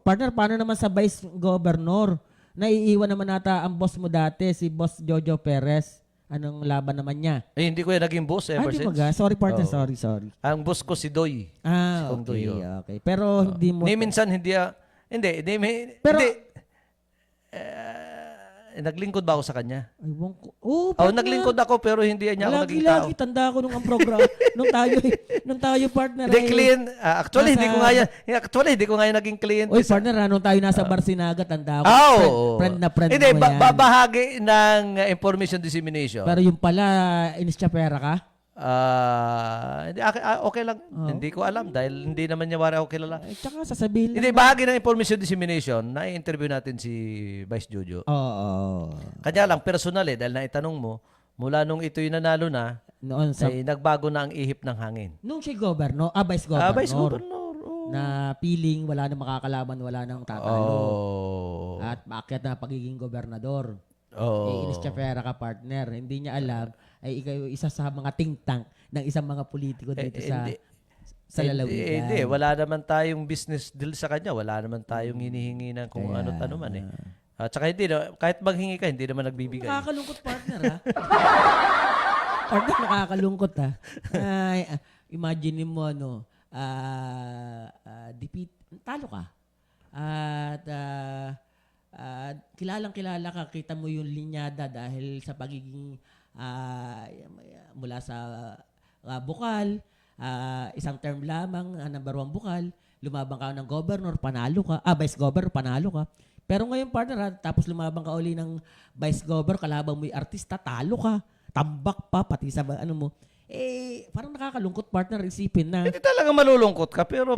partner, paano naman sa Vice Governor? Naiiwan naman nata ang boss mo dati, si Boss Jojo Perez. Anong laban naman niya? Hindi ko yung naging boss ever since. Sorry partner, sorry. Ang boss ko si Doy. Okay. Pero hindi mo... Minsan hindi... naglingkod ba ako sa kanya? Aywan ko. Oh, Naglingkod ako pero hindi niya ako naging tao. Lagi tanda ko nung ang program nung tayo partner. Hindi clean. Actually, hindi ko nga yan naging client. Oy, partner, nung tayo nasa Barsinaga, tanda ko. Friend na friend Hindi, mo yan. bahagi ng information dissemination. Pero yung pala, inisyapera ka? Hindi, okay lang. Hindi ko alam dahil hindi naman niya wala ako kilala. Tsaka sasabihin Hindi, bahagi ng information dissemination, na-interview natin si Vice Jojo. Oo. Kanya lang, personal dahil naitanong mo, mula nung ito'y nanalo na, Noon sa... ay nagbago na ang ihip ng hangin. Nung siya Vice Governor. Vice Governor. Na feeling, wala nang makakalaban, wala nang tatalo. At bakit na pagiging gobernador? Inisyapera ka, partner. Hindi niya alam, ay ikaw isa sa mga think tank ng isang mga politiko dito sa lalawigan. Hindi, wala naman tayong business deal sa kanya. Wala naman tayong hinihingi ng kung ano-ano man At saka hindi, kahit maghingi ka, hindi naman nagbibigay. Nakakalungkot, partner, ha? Partner, nakakalungkot, ha? Imagine mo, talo ka. At kilalang-kilala ka, kita mo yung linyada dahil sa pagiging mula sa bukal, isang term lamang, number 1 bukal, lumabang ka ng governor, panalo ka, vice governor, panalo ka. Pero ngayon, partner, tapos lumabang ka uli ng vice governor, kalabang mo yung artista, talo ka, tambak pa, pati sa mo. Parang nakakalungkot, partner, isipin na. Hindi talaga malulungkot ka, pero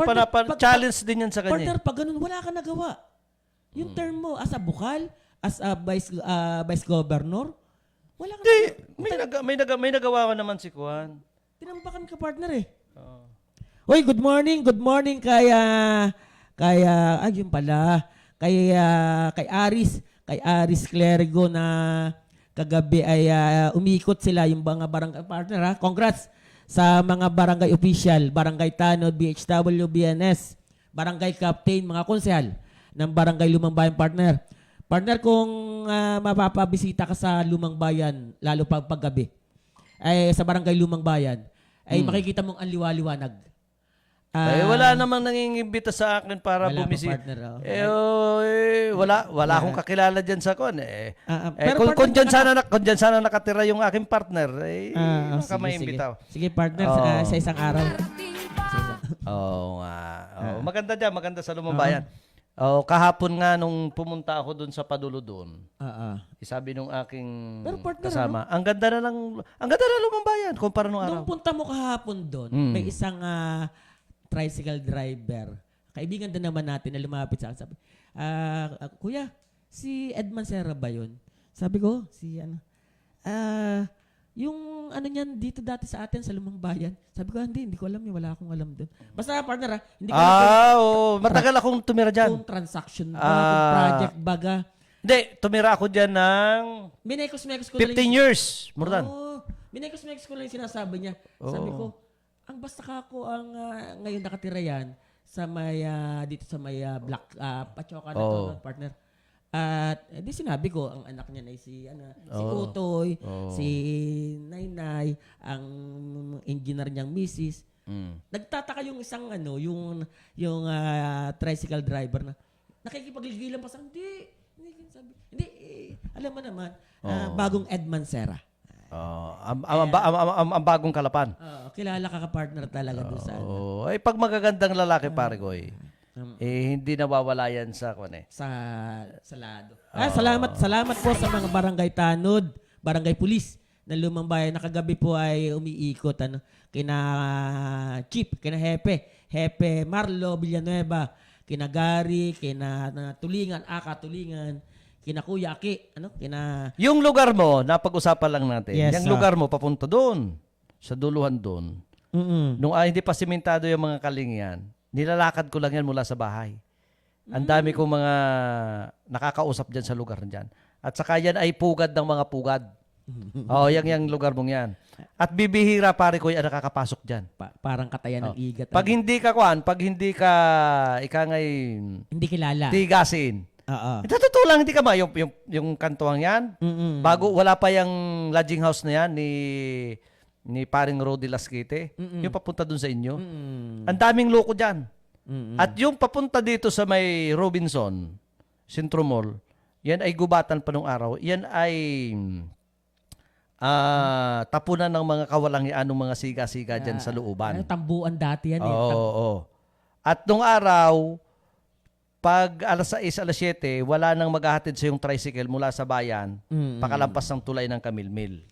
challenge din yan sa kanya. Partner, pag ganun, wala ka nagawa. Yung term mo, as a bukal, as a vice governor, wala ka nagawa. May nagawa ko naman si Juan. Tinambakan ka, partner, Uy, good morning yun pala, kay Aris Clerigo na kagabi ay umikot sila yung mga barangay partner, ha? Congrats sa mga barangay official, barangay Tanod, BHW, BNS, barangay captain, mga konsehal ng barangay Lumang Bayan, partner. Partner, kung mapapabisita ka sa Lumang Bayan, lalo paggabi, ay sa barangay Lumang Bayan, ay makikita mong ang liwa-liwanag. Wala namang nangingimbita sa akin para bumisita. Wala akong kakilala diyan sa kon. Kung diyan sana nakatira yung aking partner, baka maimbita. Sige, partner, sa isang araw. Maganda diyan, maganda sa Lumang Bayan. Kahapon nga nung pumunta ako doon sa Padulo doon. Sabi nung aking kasama, ang ganda na Lumang Bayan kumpara nung araw. Nung punta mo kahapon doon, may isang tricycle driver. Kaibigan din naman natin na lumapit sa akin. Sabi, Kuya, si Edman Serra ba yun? Sabi ko, yung niyan dito dati sa atin sa Lumang Bayan. Sabi ko, hindi ko alam, wala akong alam doon. Basta partner, hindi ko matagal akong tumira dyan. Kung transaction ba, kung project baga. Hindi, tumira ako dyan ng Minekos ko 15 years, more than. Minekos ko lang yung sinasabi niya. Sabi ko, ang basta ka ako ang ngayon nakatira yan sa may dito sa may Black Pachoka na to, partner. At di sinabi ko ang anak niya na si Utoy, si Nainay, ang engineer niyang misis. Nagtataka yung isang yung tricycle driver na nakikipagligilan pa sa hindi alam mo naman bagong Edman Serra. Ang bagong kalapan. Kilala ka partner talaga doon sa pag magagandang lalaki pare ko hindi nawawala yan sa sa lado. Salamat po sa mga barangay Tanod, barangay Pulis ng Lumang Bayan. Nakagabi po ay umiikot kina Chief, kina Hepe Marlo Villanueva, kina Gary, kina Tulingan, kina Kuya Aki, yung lugar mo, napag-usapan lang natin. Yes, yung lugar mo, papunta doon. Sa duluhan doon. Nung hindi pa simentado yung mga kalingyan, nilalakad ko lang yan mula sa bahay. Ang dami kong mga nakakausap dyan sa lugar dyan. At saka yan ay pugad ng mga pugad. Yung lugar mong yan. At bibihira pare ko yan nakakapasok dyan. Parang katayan ng igat. Pag hindi ka, hindi kilala. Tigasin. Totoo lang, hindi ka ba yung kantuang yan? Bago, wala pa yung lodging house na yan ni paring Rodi Lasquite. Yung papunta dun sa inyo. Ang daming loko dyan. At yung papunta dito sa may Robinson, Centro Mall, yan ay gubatan pa nung araw. Yan ay tapunan ng mga kawalangian ng mga siga-siga dyan sa looban. Tambuan dati yan eh. Oo. At nung araw, pag alas 6, alas 7, wala nang maghahatid sa yung tricycle mula sa bayan, pakalampas ng tulay ng Kamilmil.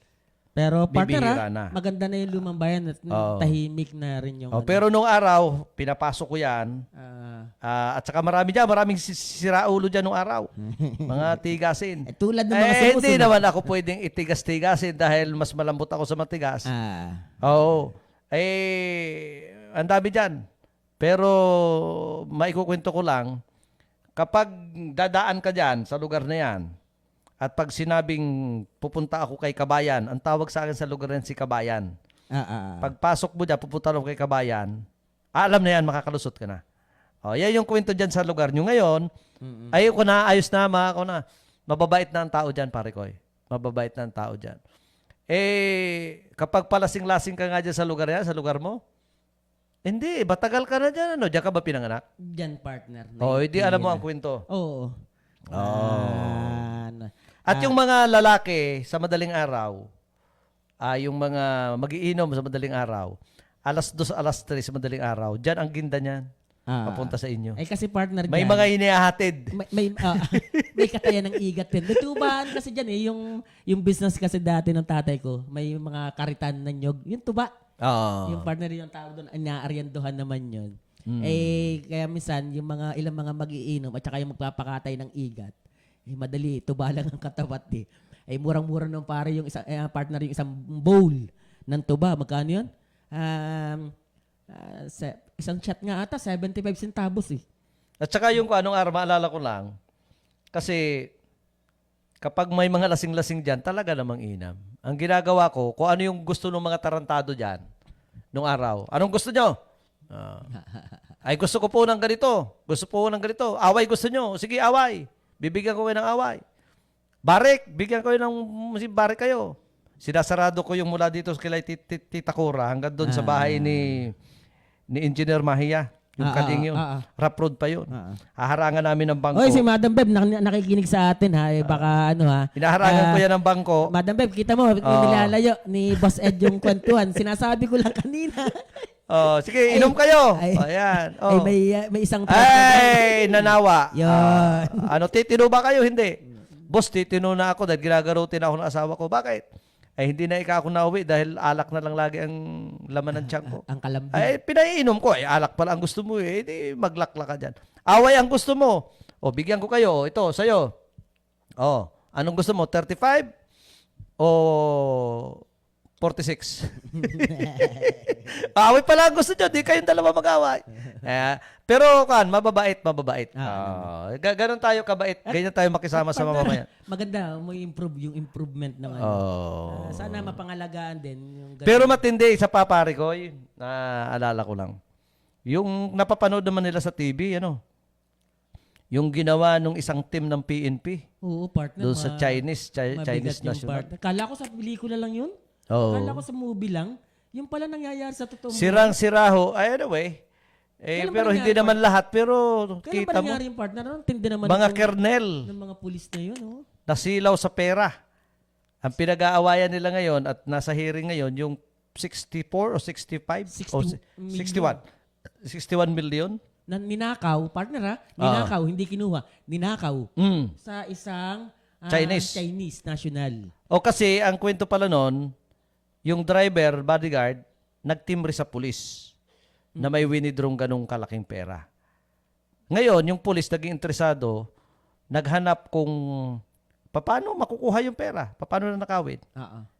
Pero partner, Bibihira na. maganda na yung lumang bayan at tahimik na rin yung Pero nung araw, pinapasok ko yan. At saka maraming siraulo dyan nung araw. Mga tigasin. tulad ng mga sumusunod. Hindi naman ako pwedeng itigas-tigasin dahil mas malambot ako sa matigas. Oo. Ang dami dyan. Pero maikukwento ko lang, kapag dadaan ka dyan sa lugar na yan, at pag sinabing pupunta ako kay Kabayan, ang tawag sa akin sa lugar na yan si Kabayan. Pagpasok mo dyan, pupunta ako kay Kabayan, alam na yan, makakalusot ka na. Yan yung kwento dyan sa lugar nyo ngayon. Ayoko na, ayos na, ako na. Mababait na ang tao dyan, pare ko. Mababait na ang tao dyan. Kapag palasing-lasing ka nga dyan sa lugar yan, sa lugar mo, hindi, batagal ka na dyan. Diyan ka ba pinanganak? Diyan, partner. Hindi alam mo ang kwento. Oo. At yung mga lalaki sa madaling araw, yung mga magiinom sa madaling araw, alas 2, alas 3 sa madaling araw, dyan ang ginda niyan. Papunta sa inyo. Kasi partner May dyan, mga inihahatid. may katayan ng igat din. Tubahan kasi dyan yung business kasi dati ng tatay ko, may mga karitan na nyog. Yung tuba. Yung partner yung tao doon, inaaryandohan naman yun. Kaya minsan, yung ilang mga magiinom at saka yung magpapakatay ng igat, madali, tuba lang ang katapat murang-mura nung pare yung partner yung isang bowl ng tuba. Magkano yun? Isang shot nga ata, 75 centavos At saka yung anong araw, maalala ko lang, kasi kapag may mga lasing-lasing dyan, talaga namang inam. Ang ginagawa ko, kung ano yung gusto ng mga tarantado dyan, nung araw. Anong gusto nyo? Ay, gusto ko po ng ganito. Gusto po ng ganito. Away gusto nyo. Sige, away. Bibigyan ko kayo ng away. Barik. Bigyan ko kayo ng barik kayo. Sinasarado ko yung mula dito kay Tita Cora hanggang doon sa bahay ni Engineer Mahia. Yung kaling yun. Rough road pa yun. Haharangan namin ng bangko. Oy, si Madam Beb, nakikinig sa atin ha. Baka Hinaharangan ko yan ng bangko. Madam Beb, kita mo, nilalayo ni Boss Ed yung kwentuhan. Sinasabi ko lang kanina. Sige, inom kayo. Ayan. May isang nanawa. Yun. Titino ba kayo? Hindi. Boss, titino na ako dahil ginagarutin ako ng asawa ko. Bakit? Hindi na ako nauwi dahil alak na lang lagi ang laman ng tiyan ko. Ang kalambing. Pinaiinom ko. Alak pala ang gusto mo. Hindi, maglakla ka dyan. Away ang gusto mo. Bigyan ko kayo. Ito, sa'yo. Anong gusto mo? 35? O 46? Away pala ang gusto nyo. Di kayong dalawa mag-away. Pero mababait. Ganon tayo kabait. Ganyan tayo makisama sa mamamayan. Maganda, may improve yung improvement ng sana mapangalagaan din. Yung pero matindi sa papari ko, naalala ko lang. Yung napapanood naman nila sa TV, yung ginawa nung isang team ng PNP. Oo, partner. Doon sa Chinese national. Kala ko sa pelikula lang yun. Kala ko sa movie lang. Yung pala nangyayari sa totoo. Sirang-siraho. Anyway. Pero hindi naman lahat. Pero kita mo. Kailan yung partner? Tindi naman mga kernel. Ng mga pulis na yun. Nasilaw sa pera. Ang pinag-aawayan nila ngayon at nasa hearing ngayon, yung 64 o 65? 61 million. Ninakaw, partner ha? Ninakaw, hindi kinuha. Ninakaw. Sa isang Chinese national. Kasi ang kwento pala nun, yung driver, bodyguard, nagtimbre sa pulis na may winidrang ganong kalaking pera. Ngayon, yung pulis naging interesado, naghanap kung paano makukuha yung pera, paano na nakawin.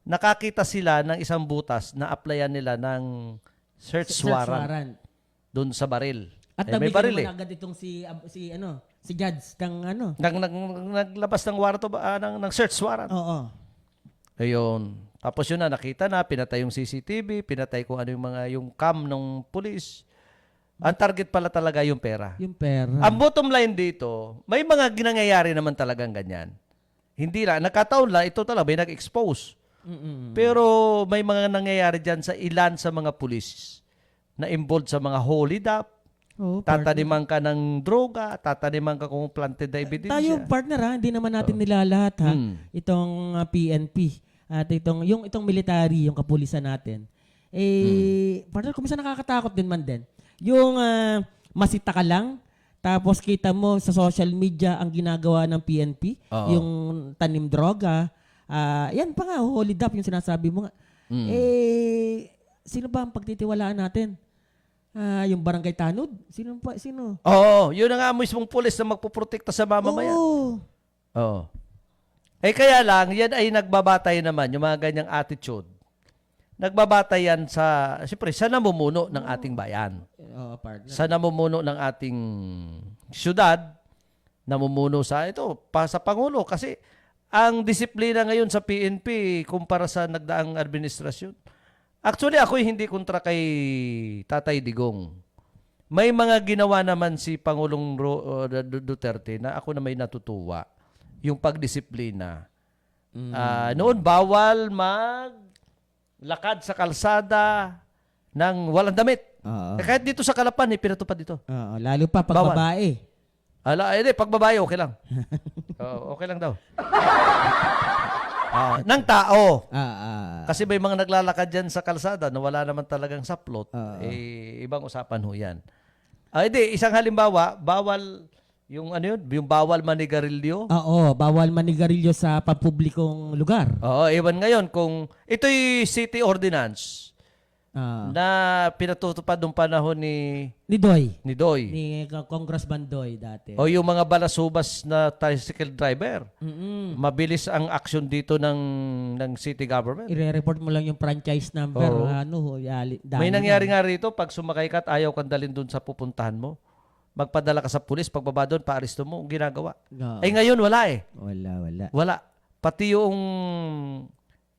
Nakakita sila ng isang butas na applyan nila ng search warrant doon sa baril. At may baril agad itong si Judge ng naglabas ng warrant ng search warrant. Ayun. Tapos yun nakita na, pinatay yung CCTV, pinatay kung ano yung cam ng police. Ang target pala talaga yung pera. Yung pera. Ang bottom line dito, may mga ginangyayari naman talagang ganyan. Hindi lang, nakataon lang, ito talaga, may nag-expose. Pero may mga nangyayari dyan sa ilan sa mga pulis na involved sa mga hold up, Oo, partner. Tataniman ka ng droga, tataniman ka kung planted na ebidensya. Tayo partner ha, hindi naman natin nilalahat ha. Itong PNP at itong military, yung kapulisan natin. Partner, kung minsan nakakatakot din man din. Yung masita ka lang, tapos kita mo sa social media ang ginagawa ng PNP, Oo. yung tanim droga, yan pa nga, hold up yung sinasabi mo nga. Sino ba ang pagtitiwalaan natin? Yung barangay tanod? Sino? Oo, yun na nga mismong pulis na magpuprotekta sa mamamayan. Oo. Kaya lang, yan ay nagbabatay naman, yung mga ganyang attitude. Nagbabatay yan siyempre, sa namumuno ng ating bayan. Partner. Sa namumuno ng ating syudad, namumuno sa sa Pangulo. Kasi ang disiplina ngayon sa PNP kumpara sa nagdaang administrasyon. Actually, ako hindi kontra kay Tatay Digong. May mga ginawa naman si Pangulong Duterte na ako na may natutuwa. Yung pagdisiplina. Noon, bawal maglakad sa kalsada ng walang damit. Kahit dito sa Kalapan, pinatupad dito. Lalo pa pag Bawal. babae. Pag babae, okay lang. Okay lang daw. Ng tao. Kasi may mga naglalakad dyan sa kalsada na wala naman talagang saplot. Ibang usapan ho yan. Isang halimbawa, bawal yung yung bawal manigarilyo. Oo, bawal manigarilyo sa pampublikong lugar. Oo, iwan ngayon kung ito'y city ordinance na pinatutupad nung panahon ni Doy. Doy. Ni Congressman Doy dati. O yung mga balasubas na tricycle driver. Mabilis ang action dito ng city government. I-report mo lang yung franchise number. Oo. May nangyari nga rito, pag sumakay ka at ayaw kang dalhin dun sa pupuntahan mo, magpadala ka sa pulis, pagbaba doon, paaresto mo, ang ginagawa. Ngayon wala eh. Wala. Pati yung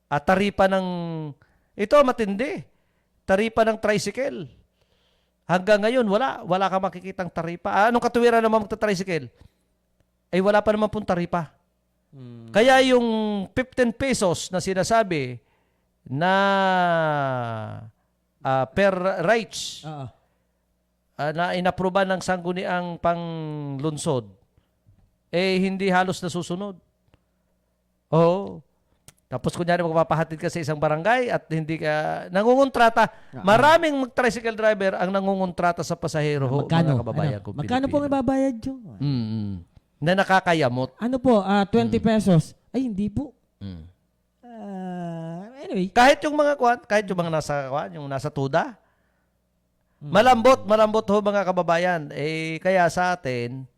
taripa ng, ito matindi. Taripa ng tricycle. Hanggang ngayon, wala ka makikitang taripa. Anong katuwiran naman magta-tricycle? Wala pa naman pong taripa. Kaya yung 15 pesos na sinasabi na per rights na inaproban ng sangguniang panglunsod, hindi halos nasusunod. Oo. Tapos kunyari magpapahatid ka sa isang barangay at hindi ka nangungontrata. Maraming tricycle driver ang nangungontrata sa pasahero. Magkano? Mga kababayan kong Magkano po Pilipino. ibabayad yun? Na nakakayamot. Ano po? 20 pesos? Ay, hindi po. Anyway. Kahit yung mga yung nasa tuda. Malambot ho mga kababayan. Kaya sa atin,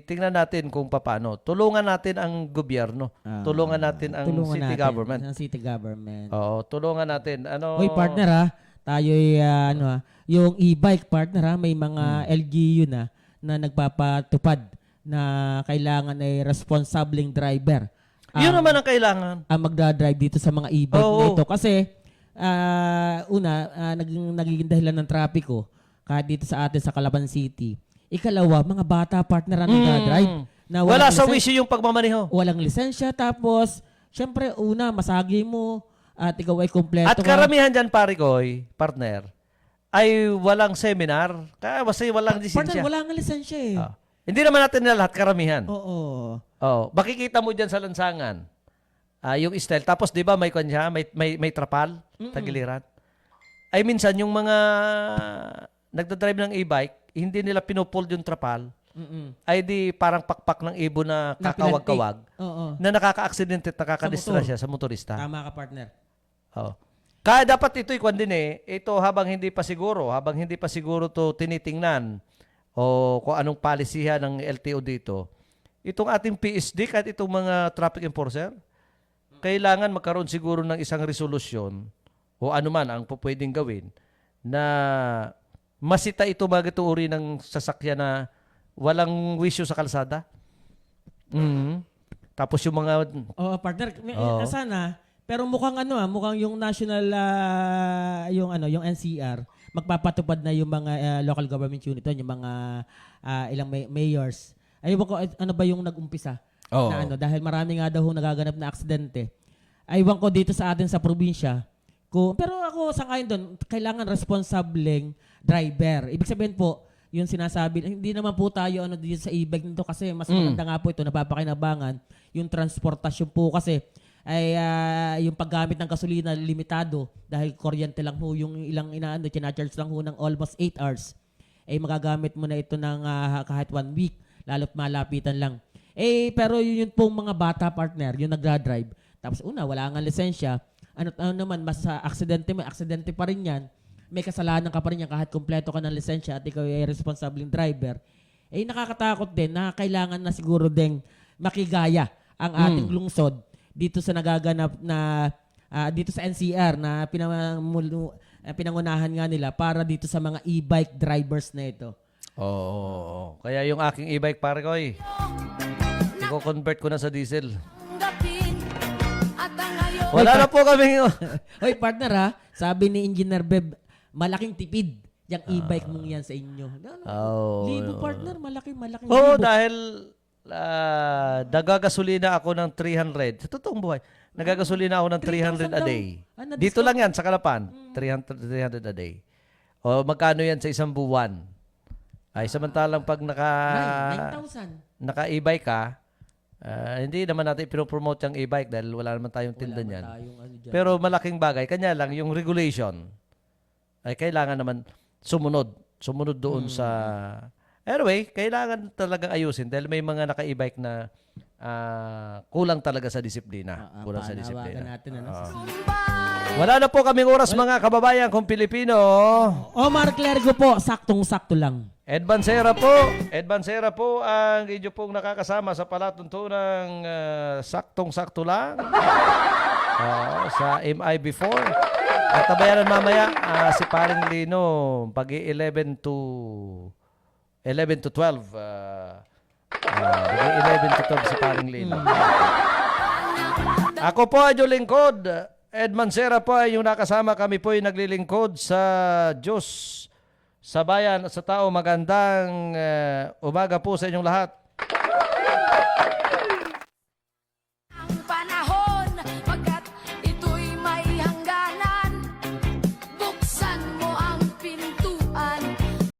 tingnan natin kung paano. Tulungan natin ang gobyerno. Tulungan natin ang city government. Ang city government. Oo, tulungan natin. Uy, partner tayo'y yung e-bike partner may mga LGU na nagpapatupad na kailangan ay responsableng driver. Yun naman ang kailangan. Ang magdadrive dito sa mga e-bike na ito. Kasi, nagiging dahilan ng trapiko kahit dito sa atin sa Calapan City. Ikalawa, mga bata partner ang nagdadrive. Na Wala sa wisyo yung pagmamaneho. Walang lisensya. Tapos, syempre, una, masagi mo at ikaw ay kompleto. At karamihan dyan, partner, ay walang seminar. Kaya basta walang lisensya. Partner, wala nga lisensya eh. Hindi naman natin na lahat karamihan. Oo. Makikita mo dyan sa lansangan. Yung style. Tapos, di ba, may kanya, may trapal, tagiliran. Ay, minsan, yung mga nagdadrive ng e-bike, hindi nila pinupull yung trapal. Ay di parang pakpak ng ibo na kakawag-kawag na nakaka-aksidente at nakaka-distra siya sa motorista. Tama ka, partner. Kaya dapat ito'y kwan din ito habang hindi pa siguro to tinitingnan o kung anong palisihan ng LTO dito, itong ating PSD kahit itong mga traffic enforcer, kailangan magkaroon siguro ng isang resolusyon o anuman ang pwedeng gawin na masita ito mga itong uri ng sasakyan na walang wisyo sa kalsada. Tapos yung mga... partner, sana, pero mukhang mukhang yung national, yung NCR, magpapatupad na yung mga local government unit, yung mga ilang mayors. Ayun ko, ano ba yung nag-umpisa? Na dahil marami nga daw nagaganap na aksidente. Aywan ko dito sa atin sa probinsya, Pero ako sangayon doon, kailangan responsableng driver. Ibig sabihin po, yung sinasabi, hindi naman po tayo dito sa e-bike nito kasi mas maganda nga po ito, napapakinabangan. Yung transportasyon po kasi ay yung paggamit ng gasolina limitado dahil kuryente lang ho yung ilang charge lang ho ng almost 8 hours. Magagamit mo na ito ng kahit 1 week, lalo't malapitan lang. Pero yun pong mga bata partner, yung nagdadrive. Tapos wala nga lisensya. Ano naman, mas aksidente pa rin yan. May kasalanan ka pa rin yan kahit kumpleto ka ng lisensya at ikaw ay responsibleng driver. Nakakatakot din na kailangan na siguro ding makigaya ang ating lungsod dito sa nagaganap na dito sa NCR na pinangunahan nga nila para dito sa mga e-bike drivers na ito. Oo. Kaya yung aking e-bike, pare ko, i-convert ko na sa diesel. Tanggapin at ang ngayon Wala na po kami. Hoy partner sabi ni Engineer Beb, malaking tipid yung e-bike mong yan sa inyo. Libo partner, malaking Oo, libo. dahil nagagasolina ako ng 300. Sa totoong buhay, nagagasolina ako ng 300 a day. Dito lang yan, sa Kalapan. 300 a day. O magkano yan sa isang buwan? Samantalang pag 9,000. naka-e-bike ka, hindi naman natin pinopromote yung e-bike dahil wala naman tayong tinda niyan. Pero malaking bagay. Kanya lang, yung regulation ay kailangan naman sumunod. Sumunod doon sa... Anyway, kailangan talagang ayusin dahil may mga naka-e-bike na kulang talaga sa disiplina. Kulang sa disiplina. Natin, sa Wala na po kaming oras mga kababayan kung Pilipino. Omar Clergo po, saktong-sakto lang. Ed Bansera po ang inyo pong nakakasama sa palatuntunang saktong-sakto lang sa MIB4. At tabayanan mamaya si Paring Lino pag 11 to 12. 11 to 12 si Paring Lino. Ako po ay yung lingkod. Ed Mancera po ay yung nakasama. Kami po ay naglilingkod sa Diyos, sa bayan at sa tao. Magandang umaga po sa inyong lahat.